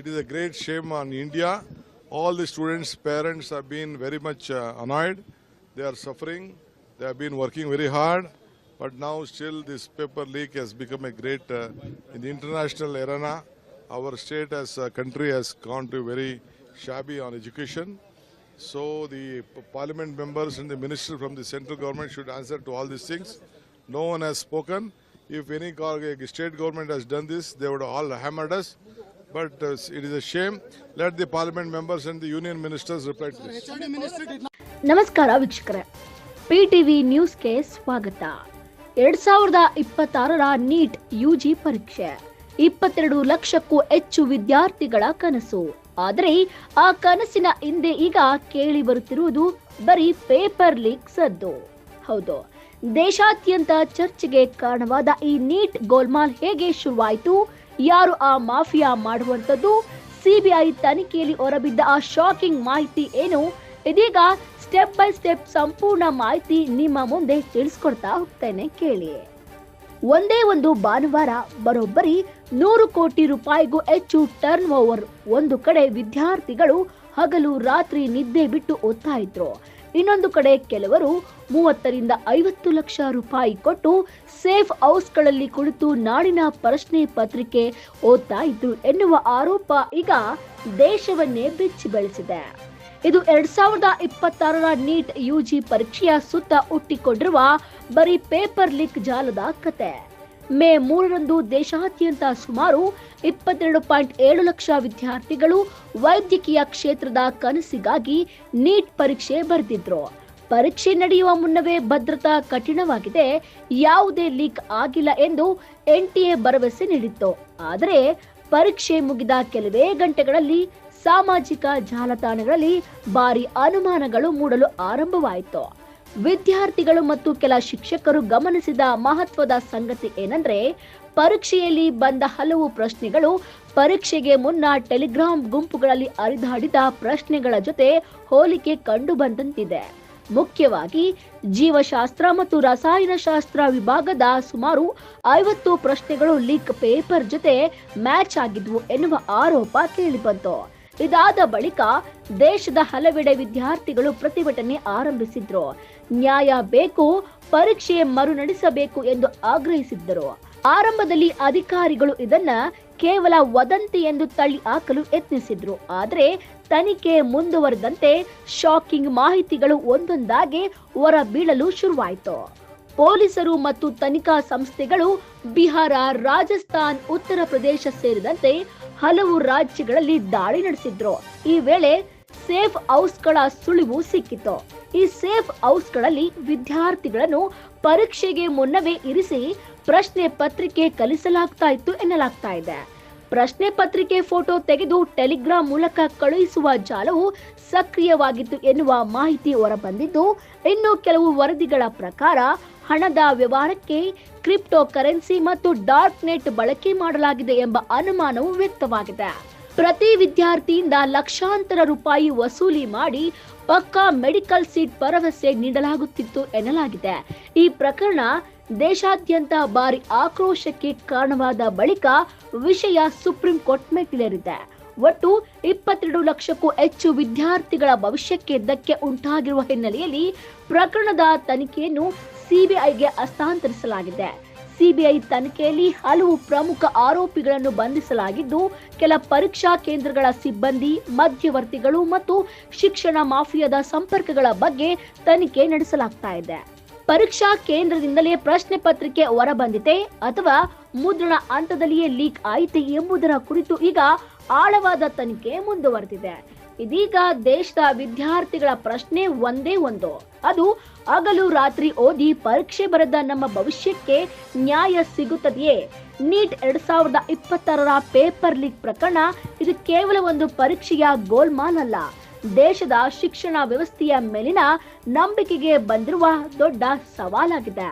is a great shame on India. All the students' parents have been very much annoyed. They are suffering. They have been working very hard. But now still this paper leak has become a great, in the international arena, our state as a country has gone to very shabby on education. So the parliament members and the minister from the central government should answer to all these things. No one has spoken. If any state government has done this, they would all hammered us. But it is a shame. Let the parliament members and the union ministers reply to this. ನಮಸ್ಕಾರ ವೀಕ್ಷಕರೇ, PTV ನ್ಯೂಸ್ಗೆ ಸ್ವಾಗತ. 2026ರ NEET UG ಪರೀಕ್ಷೆ 22 ಲಕ್ಷಕ್ಕೂ ಹೆಚ್ಚು ವಿದ್ಯಾರ್ಥಿಗಳ ಕನಸು. ಆದರೆ ಆ ಕನಸಿನ ಹಿಂದೆ ಈಗ ಕೇಳಿ ಬರುತ್ತಿರುವುದು ಬರೀ ಪೇಪರ್ ಲೀಕ್ ಸದ್ದು. ಹೌದು, ದೇಶಾದ್ಯಂತ ಚರ್ಚೆಗೆ ಕಾರಣವಾದ ಈ ನೀಟ್ ಗೋಲ್ಮಾಲ್ ಹೇಗೆ ಶುರುವಾಯಿತು, ಯಾರು ಆ ಮಾಫಿಯಾ ಮಾಡುವಂಥದ್ದು, ಸಿಬಿಐ ತನಿಖೆಯಲ್ಲಿ ಹೊರಬಿದ್ದ ಆ ಶಾಕಿಂಗ್ ಮಾಹಿತಿ ಏನು, ಇದೀಗ ಸ್ಟೆಪ್ ಬೈ ಸ್ಟೆಪ್ ಸಂಪೂರ್ಣ ಮಾಹಿತಿ ನಿಮ್ಮ ಮುಂದೆ ತಿಳಿಸ್ಕೊಡ್ತಾ ಹೋಗ್ತೇನೆ, ಕೇಳಿ. ಒಂದೇ ಒಂದು ಭಾನುವಾರ ಬರೋಬ್ಬರಿ 100 ಕೋಟಿ ರೂಪಾಯಿಗೂ ಹೆಚ್ಚು ಟರ್ನ್ ಓವರ್. ಒಂದು ಕಡೆ ವಿದ್ಯಾರ್ಥಿಗಳು ಹಗಲು ರಾತ್ರಿ ನಿದ್ದೆ ಬಿಟ್ಟು ಓದ್ತಾ ಇದ್ರು, ಇನ್ನೊಂದು ಕಡೆ ಕೆಲವರು 30ರಿಂದ 50 ಲಕ್ಷ ರೂಪಾಯಿ ಕೊಟ್ಟು ಸೇಫ್ ಹೌಸ್ಗಳಲ್ಲಿ ಕುಳಿತು ನಾಡಿನ ಪ್ರಶ್ನೆ ಪತ್ರಿಕೆ ಓದ್ತಾ ಇದ್ರು ಎನ್ನುವ ಆರೋಪ ಈಗ ದೇಶವನ್ನೇ ಬೆಚ್ಚಿ ಬೆಳೆಸಿದೆ. ಇದು 2026ರ ನೀಟ್ ಯುಜಿ ಪರೀಕ್ಷೆಯ ಸುತ್ತ ಹುಟ್ಟಿಕೊಂಡಿರುವ ಬರೀ ಪೇಪರ್ ಲೀಕ್ ಜಾಲದ ಕತೆ. ಮೇ 3ರಂದು ದೇಶಾದ್ಯಂತ ಸುಮಾರು 22.7 ಲಕ್ಷ ವಿದ್ಯಾರ್ಥಿಗಳು ವೈದ್ಯಕೀಯ ಕ್ಷೇತ್ರದ ಕನಸಿಗಾಗಿ ನೀಟ್ ಪರೀಕ್ಷೆ ಬರೆದಿದ್ರು. ಪರೀಕ್ಷೆ ನಡೆಯುವ ಮುನ್ನವೇ ಭದ್ರತಾ ಕಠಿಣವಾಗಿದೆ, ಯಾವುದೇ ಲೀಕ್ ಆಗಿಲ್ಲ ಎಂದು NTA ಭರವಸೆ ನೀಡಿತ್ತು. ಆದರೆ ಪರೀಕ್ಷೆ ಮುಗಿದ ಕೆಲವೇ ಗಂಟೆಗಳಲ್ಲಿ ಸಾಮಾಜಿಕ ಜಾಲತಾಣಗಳಲ್ಲಿ ಭಾರಿ ಅನುಮಾನಗಳು ಮೂಡಲು ಆರಂಭವಾಯಿತು. ವಿದ್ಯಾರ್ಥಿಗಳು ಮತ್ತು ಕೆಲ ಶಿಕ್ಷಕರು ಗಮನಿಸಿದ ಮಹತ್ವದ ಸಂಗತಿ ಏನಂದ್ರೆ, ಪರೀಕ್ಷೆಯಲ್ಲಿ ಬಂದ ಹಲವು ಪ್ರಶ್ನೆಗಳು ಪರೀಕ್ಷೆಗೆ ಮುನ್ನ ಟೆಲಿಗ್ರಾಮ್ ಗುಂಪುಗಳಲ್ಲಿ ಹರಿದಾಡಿದ ಪ್ರಶ್ನೆಗಳ ಜೊತೆ ಹೋಲಿಕೆ ಕಂಡು ಬಂದಂತಿದೆ. ಮುಖ್ಯವಾಗಿ ಜೀವಶಾಸ್ತ್ರ ಮತ್ತು ರಸಾಯನಶಾಸ್ತ್ರ ವಿಭಾಗದ ಸುಮಾರು 50 ಪ್ರಶ್ನೆಗಳು ಲೀಕ್ ಪೇಪರ್ ಜೊತೆ ಮ್ಯಾಚ್ ಆಗಿದ್ವು ಎನ್ನುವ ಆರೋಪ ಕೇಳಿಬಂತು. ಇದಾದ ಬಳಿಕ ದೇಶದ ಹಲವೆಡೆ ವಿದ್ಯಾರ್ಥಿಗಳು ಪ್ರತಿಭಟನೆ ಆರಂಭಿಸಿದ್ರು. ನ್ಯಾಯ ಬೇಕು, ಪರೀಕ್ಷೆ ಮರು ನಡೆಸಬೇಕು ಎಂದು ಆಗ್ರಹಿಸಿದ್ದರು. ಆರಂಭದಲ್ಲಿ ಅಧಿಕಾರಿಗಳು ಇದನ್ನ ಕೇವಲ ವದಂತಿ ಎಂದು ತಳ್ಳಿ ಹಾಕಲು ಯತ್ನಿಸಿದ್ರು. ಆದರೆ ತನಿಖೆ ಮುಂದುವರೆದಂತೆ ಶಾಕಿಂಗ್ ಮಾಹಿತಿಗಳು ಒಂದೊಂದಾಗಿ ಹೊರ ಬೀಳಲು ಶುರುವಾಯಿತು. ಪೊಲೀಸರು ಮತ್ತು ತನಿಖಾ ಸಂಸ್ಥೆಗಳು ಬಿಹಾರ, ರಾಜಸ್ಥಾನ್, ಉತ್ತರ ಪ್ರದೇಶ ಸೇರಿದಂತೆ ಹಲವು ರಾಜ್ಯಗಳಲ್ಲಿ ದಾಳಿ ನಡೆಸಿದ್ರು. ಈ ವೇಳೆ ಸೇಫ್ ಹೌಸ್ಗಳ ಸುಳಿವು ಸಿಕ್ಕಿತು. ಈ ಸೇಫ್ ಹೌಸ್ಗಳಲ್ಲಿ ವಿದ್ಯಾರ್ಥಿಗಳನ್ನು ಪರೀಕ್ಷೆಗೆ ಮುನ್ನವೇ ಇರಿಸಿ ಪ್ರಶ್ನೆ ಪತ್ರಿಕೆ ಕಲಿಸಲಾಗ್ತಾ ಇತ್ತು ಎನ್ನಲಾಗ್ತಾ ಇದೆ. ಪ್ರಶ್ನೆ ಪತ್ರಿಕೆ ಫೋಟೋ ತೆಗೆದು ಟೆಲಿಗ್ರಾಮ್ ಮೂಲಕ ಕಳುಹಿಸುವ ಜಾಲವು ಸಕ್ರಿಯವಾಗಿತ್ತು ಎನ್ನುವ ಮಾಹಿತಿ ಹೊರಬಂದಿದ್ದು, ಇನ್ನು ಕೆಲವು ವರದಿಗಳ ಪ್ರಕಾರ ಹಣದ ವ್ಯವಹಾರಕ್ಕೆ ಕ್ರಿಪ್ಟೋ ಕರೆನ್ಸಿ ಮತ್ತು ಡಾರ್ಕ್ ನೆಟ್ ಬಳಕೆ ಮಾಡಲಾಗಿದೆ ಎಂಬ ಅನುಮಾನವು ವ್ಯಕ್ತವಾಗಿದೆ. ಪ್ರತಿ ವಿದ್ಯಾರ್ಥಿಯಿಂದ ಲಕ್ಷಾಂತರ ರೂಪಾಯಿ ವಸೂಲಿ ಮಾಡಿ ಪಕ್ಕಾ ಮೆಡಿಕಲ್ ಸೀಟ್ ಭರವಸೆ ನೀಡಲಾಗುತ್ತಿತ್ತು ಎನ್ನಲಾಗಿದೆ. ಈ ಪ್ರಕರಣ ದೇಶಾದ್ಯಂತ ಭಾರಿ ಆಕ್ರೋಶಕ್ಕೆ ಕಾರಣವಾದ ಬಳಿಕ ವಿಷಯ ಸುಪ್ರೀಂ ಕೋರ್ಟ್ ಮೆಟ್ಟಿಲೇರಿದೆ. ಒಟ್ಟು 22 ಲಕ್ಷಕ್ಕೂ ಹೆಚ್ಚು ವಿದ್ಯಾರ್ಥಿಗಳ ಭವಿಷ್ಯಕ್ಕೆ ಧಕ್ಕೆ ಉಂಟಾಗಿರುವ ಹಿನ್ನೆಲೆಯಲ್ಲಿ ಪ್ರಕರಣದ ತನಿಖೆಯನ್ನು ಸಿಬಿಐಗೆ ಹಸ್ತಾಂತರಿಸಲಾಗಿದೆ. ಸಿಬಿಐ ತನಿಖೆಯಲ್ಲಿ ಹಲವು ಪ್ರಮುಖ ಆರೋಪಿಗಳನ್ನು ಬಂಧಿಸಲಾಗಿದ್ದು, ಕೆಲ ಪರೀಕ್ಷಾ ಕೇಂದ್ರಗಳ ಸಿಬ್ಬಂದಿ, ಮಧ್ಯವರ್ತಿಗಳು ಮತ್ತು ಶಿಕ್ಷಣ ಮಾಫಿಯಾದ ಸಂಪರ್ಕಗಳ ಬಗ್ಗೆ ತನಿಖೆ ನಡೆಸಲಾಗ್ತಾ ಇದೆ. ಪರೀಕ್ಷಾ ಕೇಂದ್ರದಿಂದಲೇ ಪ್ರಶ್ನೆ ಪತ್ರಿಕೆ ಹೊರಬಂದಿತೆ ಅಥವಾ ಮುದ್ರಣ ಹಂತದಲ್ಲಿಯೇ ಲೀಕ್ ಆಯಿತೆ ಎಂಬುದರ ಕುರಿತು ಈಗ ಆಳವಾದ ತನಿಖೆ ಮುಂದುವರೆದಿದೆ. ಇದೀಗ ದೇಶದ ವಿದ್ಯಾರ್ಥಿಗಳ ಪ್ರಶ್ನೆ ಒಂದೇ ಒಂದು, ಅದು ಹಗಲು ರಾತ್ರಿ ಓದಿ ಪರೀಕ್ಷೆ ಬರೆದ ನಮ್ಮ ಭವಿಷ್ಯಕ್ಕೆ ನ್ಯಾಯ ಸಿಗುತ್ತದೆಯೇ? ನೀಟ್ 2026ರ ಪೇಪರ್ ಲೀಕ್ ಪ್ರಕರಣ ಇದು ಕೇವಲ ಒಂದು ಪರೀಕ್ಷೆಯ ಗೋಲ್ಮಾಲ್ ಅಲ್ಲ, ದೇಶದ ಶಿಕ್ಷಣ ವ್ಯವಸ್ಥೆಯ ಮೇಲಿನ ನಂಬಿಕೆಗೆ ಬಂದಿರುವ ದೊಡ್ಡ ಸವಾಲಾಗಿದೆ.